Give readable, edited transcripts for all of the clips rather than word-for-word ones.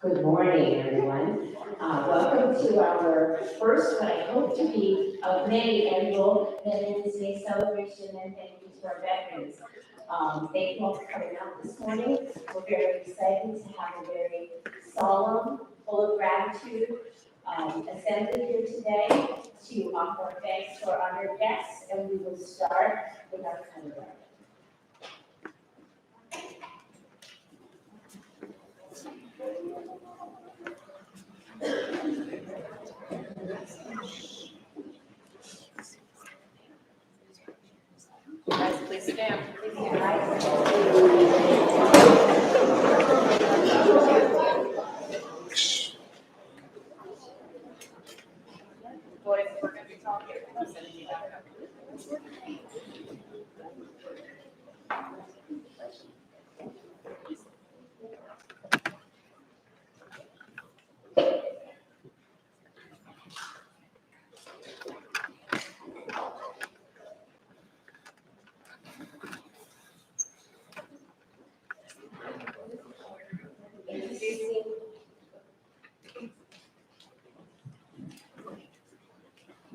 Good morning, everyone. Welcome to our first, what I hope to be a many annual Veterans Day celebration, and thank you to our veterans. Thank you all for coming out this morning. We're very excited to have a very solemn, full of gratitude assembly here today to offer thanks to our honored guests, and we will start with our candidate. Guys, please stand. Boys, we're going to be talking. I'm sending you back up.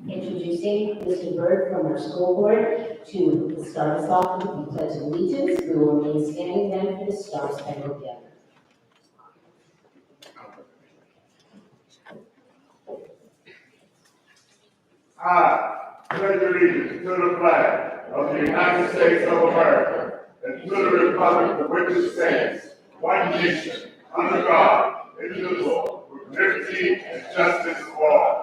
Introducing Mr. Bird from our school board to start us off with the Pledge of Allegiance. We will remain standing then for the Star Spangled Banner. I pledge allegiance to the flag of the United States of America and to the republic for which it stands, one nation, under God, indivisible, with liberty and justice for all.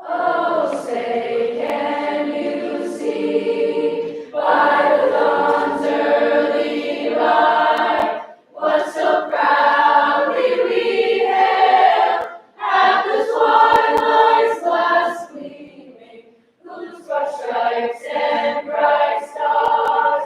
Oh, say, can you see by the dawn's early light what so proudly we hailed at the twilight's last gleaming, whose broad stripes and bright stars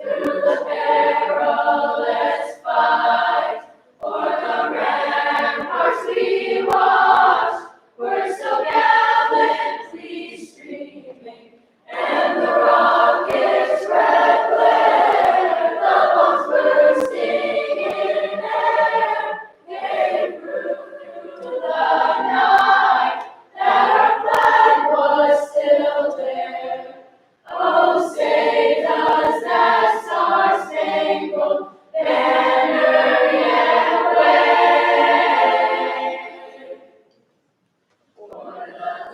through the perilous fight o'er the ramparts we watched were so gallantly streaming, and the rocket's red glare, the bombs bursting in air, gave proof through the night that our flag was still there. Oh, say does that star-spangled banner yet wave?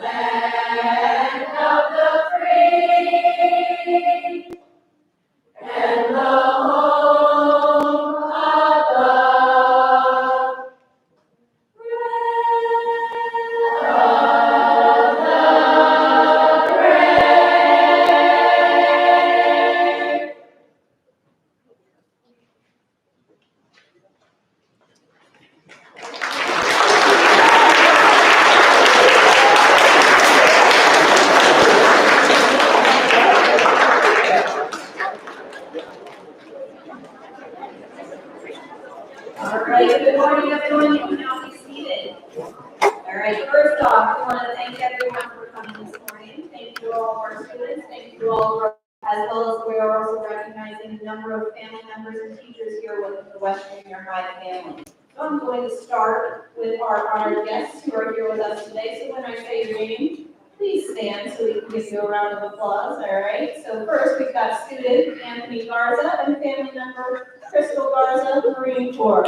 Land of the free and the home above, of the brave. All right, good morning, everyone. You can now be seated. All right, first off, I want to thank everyone for coming this morning. Thank you to all of our students. Thank you to all of our, as well as we are also recognizing a number of family members and teachers here with the Western Junior High family. So I'm going to start with our honored guests who are here with us today. So when I say your name, please stand so we can give you a round of applause. All right. So first, we've got student Anthony Garza and family member Crystal Garza, Marine Corps.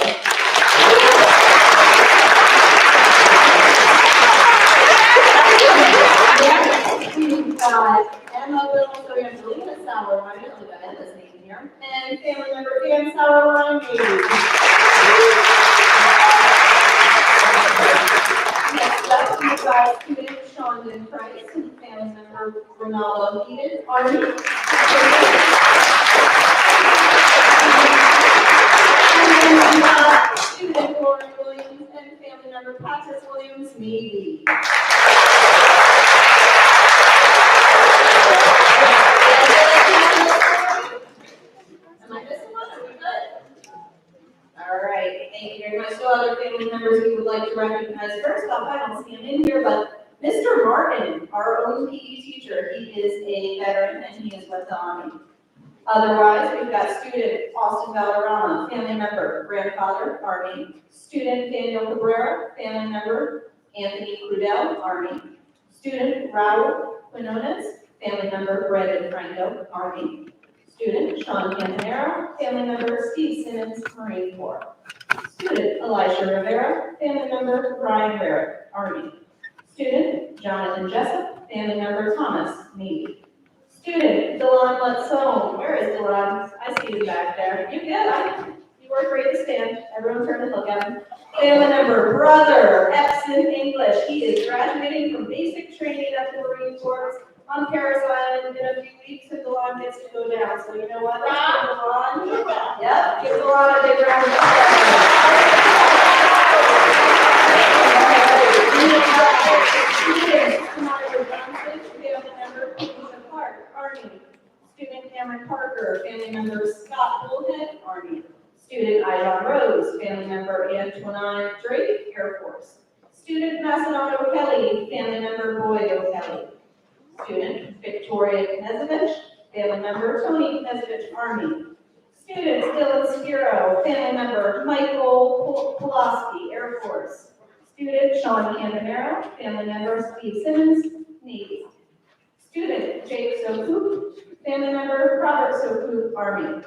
Next, we've got Emma Little Angelina Sauerwein, we've got Emma's name here, and family member Dan Sauerwein. Next up, we've got student Sean Price and family member Ronaldo Eden, Army. Student Lauren Williams and family member Patrick Williams, Navy. Am I missing one? Are we good? first off, I don't see him in here, but Mr. Martin, our own PE teacher, he is a veteran and he is with the Army. Otherwise, we've got student Austin Valderrama, family member, grandfather, Army. Student Daniel Cabrera, family member, Anthony Crudell, Army. Student Raul Quinones, family member, Brandon Franco, Army. Student Sean Campanero, family member, Steve Simmons, Marine Corps. Student Elisha Rivera, family member, Ryan Barrett, Army. Student Jonathan Jessup, family member, Thomas, Navy. Student Delon Lutzone, where is Delon? I see you back there. You good? You work great to stand. Everyone turn and look at him. Family member, brother, Epson English. He is graduating from basic training at the Marine Corps on Paris Island in a few weeks, and Delon gets to go down. So you know what? Let's give Delon. Yep, give Delon a big round of Army. Student Cameron Parker, family member Scott Bullhead, Army. Student Ijon Rose, family member Antoine Drake, Air Force. Student Macedon O'Kelly, family member Boyd O'Kelly. Student Victoria Knezevich, family member Tony Knezevich, Army. Student Dylan Spiro, family member Michael Pulaski, Air Force. Student Sean Campanero, family member Steve Simmons, Navy. Student Jake Sokup, family member Robert Sokup, Army.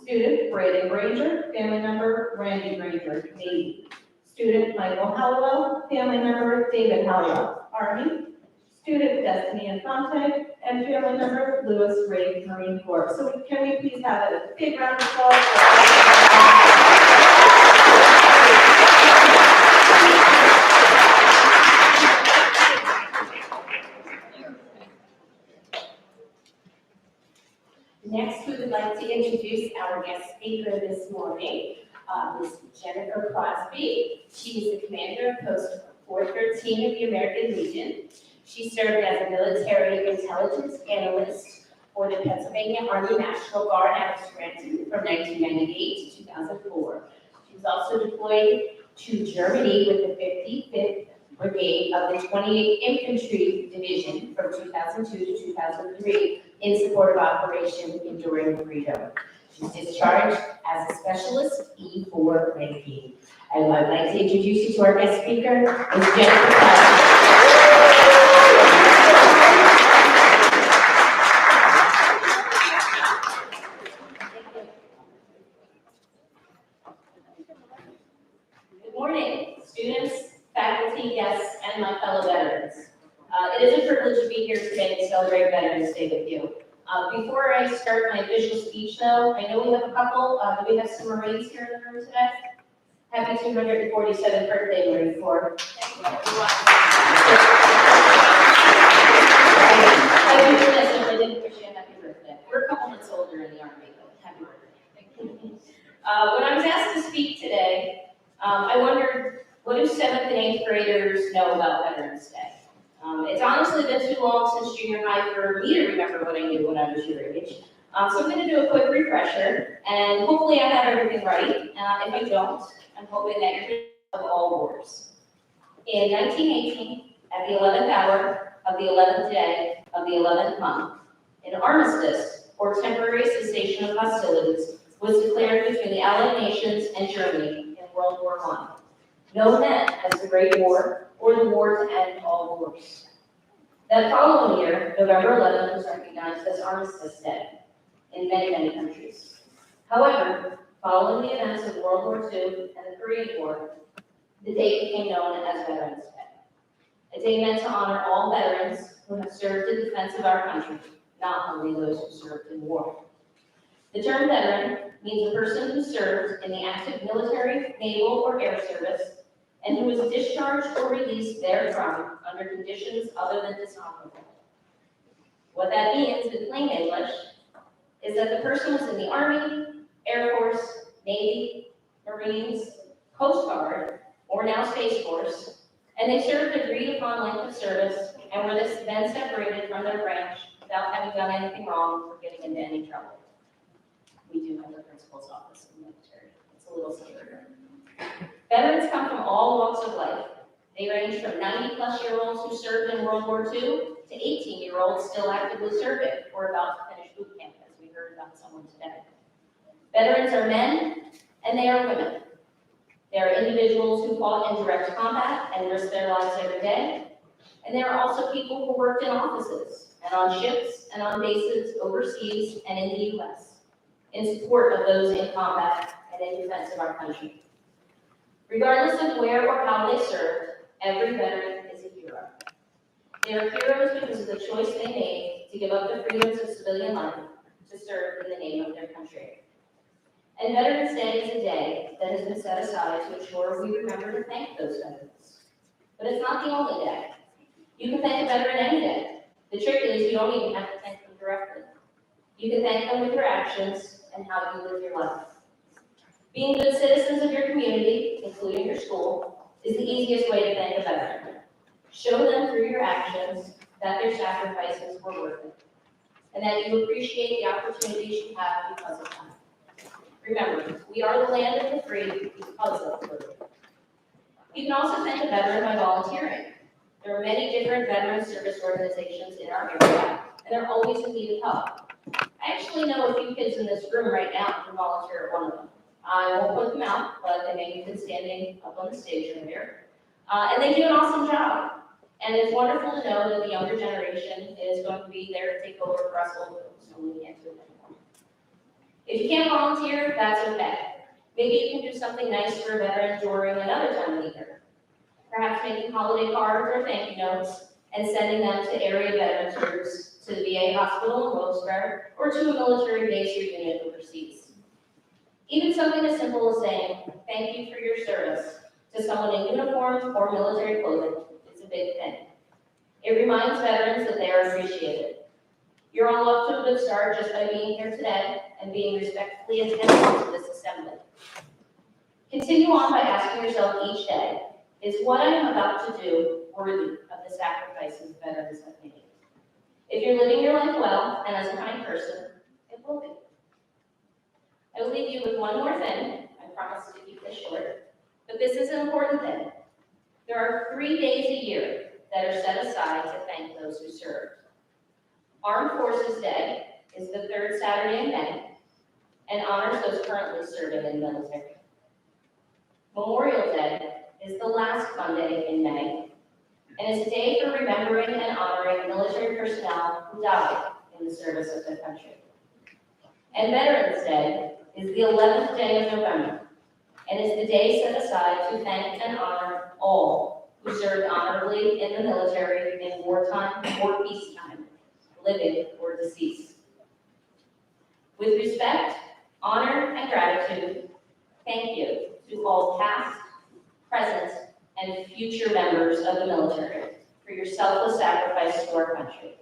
Student Brandon Granger, family member Randy Granger, Navy. Student Michael Hallowell, family member David Hallowell, Army. Student Destiny Infante, and family member Lewis Ray, Marine Corps. So can we please have a big round of applause for Next, we would like to introduce our guest speaker this morning, Ms. Jennifer Crosby. She is the commander of Post 413 of the American Legion. She served as a military intelligence analyst for the Pennsylvania Army National Guard out of Scranton from 1998 to 2004. She was also deployed to Germany with the 55th Brigade of the 28th Infantry Division from 2002 to 2003 in support of Operation Enduring Freedom. She's discharged as a specialist E4 ranking. I would like to introduce you to our guest speaker, Ms. Jennifer Crosby. Good morning, students, faculty, guests, and my fellow veterans. It is a privilege to be here today to celebrate Veterans Day with you. Before I start my official speech, though, I know we have a couple. Do we have some Marines here in the room today? Happy 247th birthday, Marine Corps. I do this if I didn't wish you a happy birthday. We're a couple months older in the Army, but happy birthday. When I was asked to speak today, I wondered, what do 7th and 8th graders know about Veterans Day? It's honestly been too long since junior high for me to remember what I knew when I was your age. So I'm going to do a quick refresher, and hopefully I have everything right. If I don't, I'm hoping that you're of all wars. In 1918, at the 11th hour of the 11th day of the 11th month, an armistice, or temporary cessation of hostilities, was declared between the Allied nations and Germany in World War I, known then as the Great War, or the war to end all wars. That following year, November 11th was recognized as Armistice Day in many, many countries. However, following the events of World War II and the Korean War, the date became known as Veterans Day. A day meant to honor all veterans who have served in defense of our country, not only those who served in war. The term veteran means a person who served in the active military, naval, or air service, and who was discharged or released therefrom under conditions other than dishonorable. What that means in plain English is that the person was in the Army, Air Force, Navy, Marines, Coast Guard, or now Space Force, and they served an agreed upon length of service and were then separated from their branch without having done anything wrong or getting into any trouble. We do have the principal's office in the military. It's a little scarier. Veterans come from all walks of life. They range from 90-plus-year-olds who served in World War II to 18-year-olds still actively serving or about to finish boot camp, as we heard about someone today. Veterans are men, and they are women. They are individuals who fought in direct combat and risked their lives every day. And there are also people who worked in offices and on ships and on bases overseas and in the U.S. in support of those in combat and in defense of our country. Regardless of where or how they served, every veteran is a hero. They are heroes because of the choice they made to give up the freedoms of civilian life to serve in the name of their country. And Veterans Day is a day that has been set aside to ensure we remember to thank those veterans. But it's not the only day. You can thank a veteran any day. The trick is you don't even have to thank them directly. You can thank them with your actions and how you live your life. Being good citizens of your community, including your school, is the easiest way to thank a veteran. Show them through your actions that their sacrifices were worth it, and that you appreciate the opportunities you have because of them. Remember, we are the land of the free because of the free. You can also thank a veteran by volunteering. There are many different veteran service organizations in our area, and they're always in need of help. I actually know a few kids in this room right now who can volunteer at one of them. I won't put them out, but they may have been standing up on the stage earlier. And they do an awesome job. And it's wonderful to know that the younger generation is going to be there to take over for us older folks when we can't do it anymore. If you can't volunteer, that's okay. Maybe you can do something nice for a veteran during another time of the year. Perhaps making holiday cards or thank you notes and sending them to area veterans groups, to the VA hospital in Wilkes-Barre, or to a military base or unit overseas. Even something as simple as saying, thank you for your service to someone in uniform or military clothing is a big thing. It reminds veterans that they are appreciated. You're all off to a good start just by being here today and being respectfully attentive to this assembly. Continue on by asking yourself each day, is what I am about to do worthy of the sacrifices veterans have made? If you're living your life well and as a kind person, it will be. I will leave you with one more thing. I promise to keep this short, but this is an important thing. There are 3 days a year that are set aside to thank those who served. Armed Forces Day is the 3rd Saturday in May and honors those currently serving in the military. Memorial Day is the last Monday in May and is a day for remembering and honoring military personnel who died in the service of their country. And Veterans Day is the 11th day of November and is the day set aside to thank and honor all who served honorably in the military in wartime or peacetime, living or deceased. With respect, honor, and gratitude, thank you to all past, present, and future members of the military for your selfless sacrifice to our country.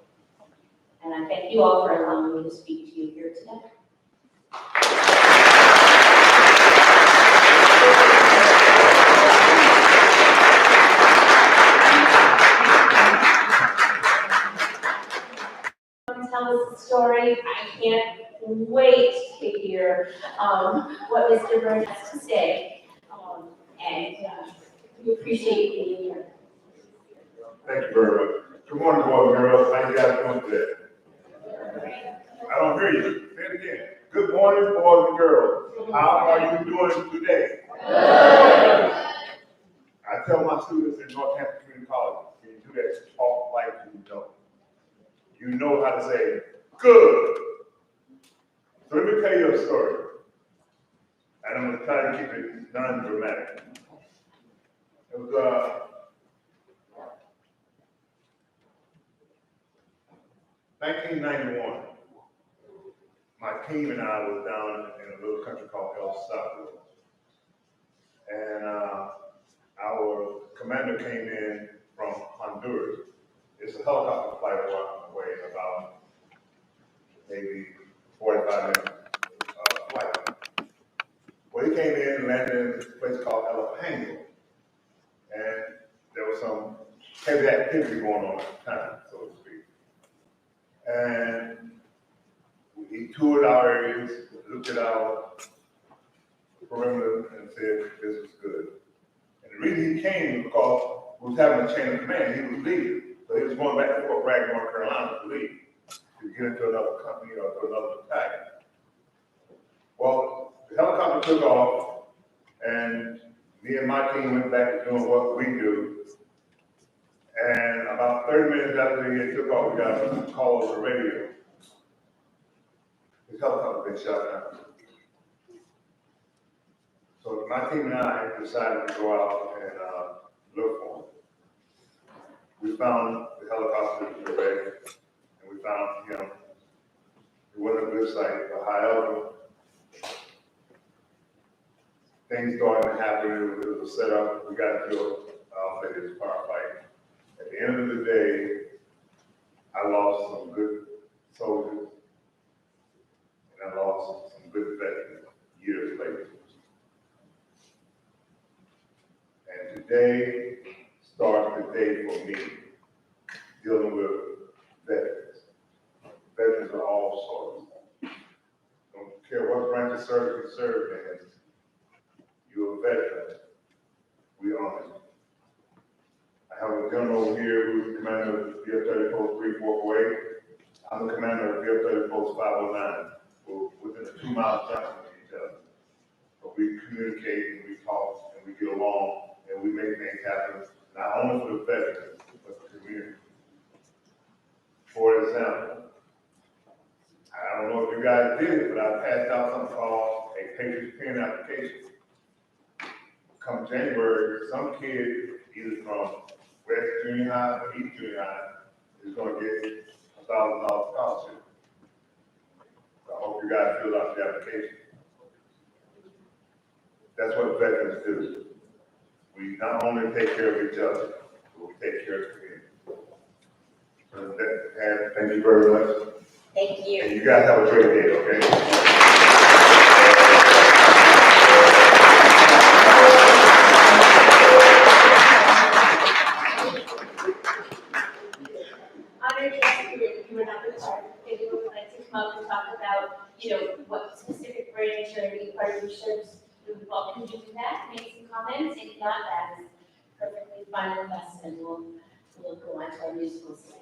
And I thank you all for allowing me to speak to you here today. Tell us the story. I can't wait to hear what Mr. Burns has to say. And we appreciate you being here. Thank you very much. Good morning, boys and girls. How you guys doing today? I don't hear you. Say it again. Good morning, boys and girls. How are you doing today? Good. I tell my students in Northampton Community College, when you do that, talk like you know. You know how to say good. So let me tell you a story. And I'm going to try to keep it non-dramatic. It was 1991. My team and I was down in a little country called El Salvador. And our commander came in from Honduras. It's a helicopter flight away, about maybe 45 minutes flight. Well, he came in and landed in this place called El Pango. And there was some heavy activity going on at the time, so to speak. And he toured our areas, looked at our perimeter, and said this was good. And the reason he came was because who was having a chain of command. He was leaving. So he was going back to Fort Bragg, North Carolina to leave, to get into another company or to another battalion. Well, the helicopter took off, and me and my team went back to doing what we do. And about 30 minutes after he took off, we got a call over the radio. His helicopter had been shot down. So my team and I decided to go out and look for him. We found the helicopter wreck, and we found him. It wasn't a good sight, but however, things started to happen. It was a setup. We got killed. I'll say this firefight. At the end of the day, I lost some good soldiers, and I lost some good veterans years later. And today starts the day for me dealing with veterans. Veterans are all sorts. Don't care what branch of service you serve in, you're a veteran. We honor you. I have a gentleman over here who's the commander of Field 30 Post 3448. I'm the commander of Field 30 Post 509. We're within a 2-mile jump from each other. But we communicate and we talk and we get along and we make things happen, not only for the veterans, but the community. For example, I don't know if you guys did it, but I passed out something called a Patriot Pen application. Come January, some kid, either from West Junior High or East Junior High, is going to get a $1,000 scholarship. So I hope you guys fill out the application. That's what veterans do. We not only take care of each other, but we take care of the community. So thank you very much. Thank you. And you guys have a great day, okay? Honored guest, you were not going to start. If you would like to come up and talk about, what specific branch or any partnerships, we would welcome you to do that, make some comments. If not, that is perfectly fine with us, and we'll go on to our musical selection.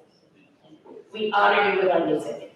We honor you with our music.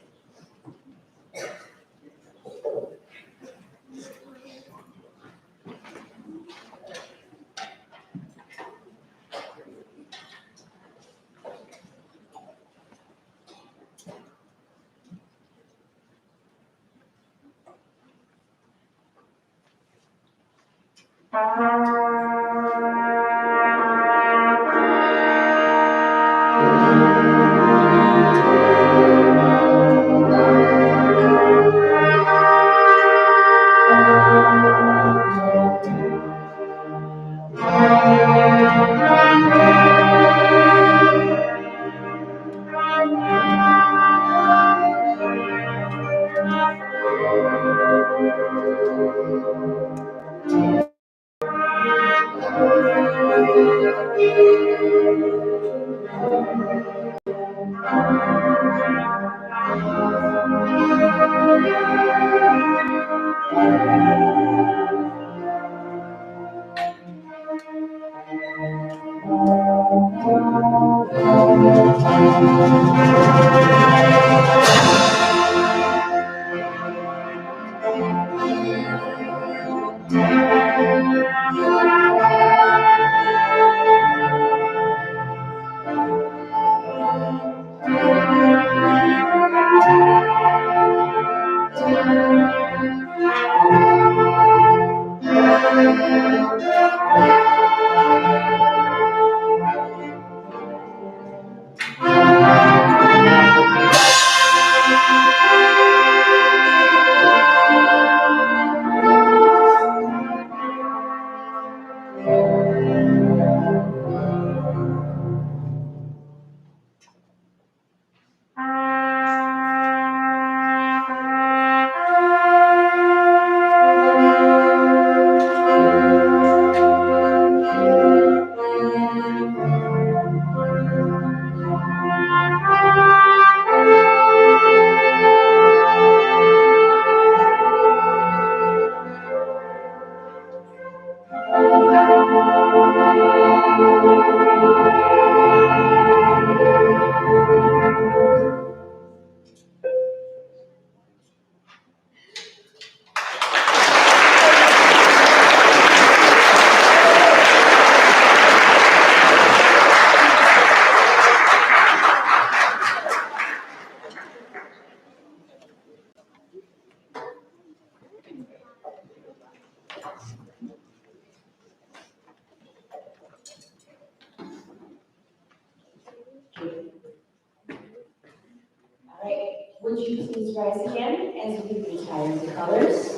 Would you please rise again as we retire the colors?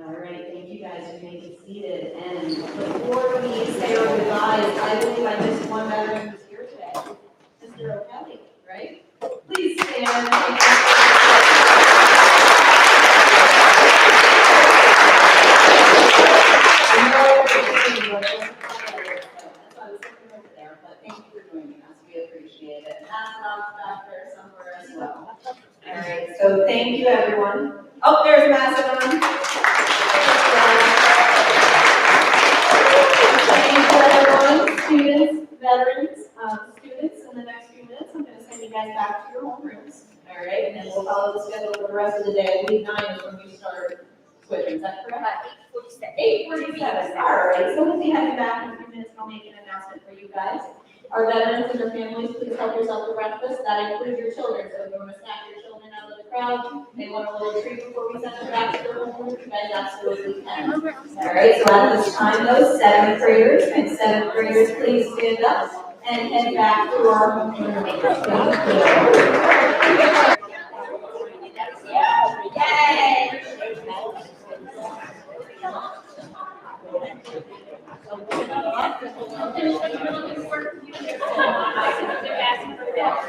All right, thank you guys for being seated. And before we say our goodbyes, I believe I missed one veteran who's here today, Mr. O'Kelly, right? Please stand. Thank you for joining us. We appreciate it. And that's not back there somewhere as well. All right, so thank you, everyone. Oh, there's Macedon. Thank you, everyone, students, veterans, students. In the next few minutes, I'm going to send you guys back to your home rooms. All right, and then we'll follow the schedule for the rest of the day. I believe 9 is when we start switching. Is that correct? 8:47. All right, so we'll be heading back in a few minutes. I'll make an announcement for you guys. Our veterans and their families, please help yourself to breakfast. That includes your children. So if you want to snap your children out of the crowd, they want a little treat before we send them back to their home, you guys absolutely can. All right, so at this time, those 7th graders and 7th graders, please stand up and head back to our home room. Yay!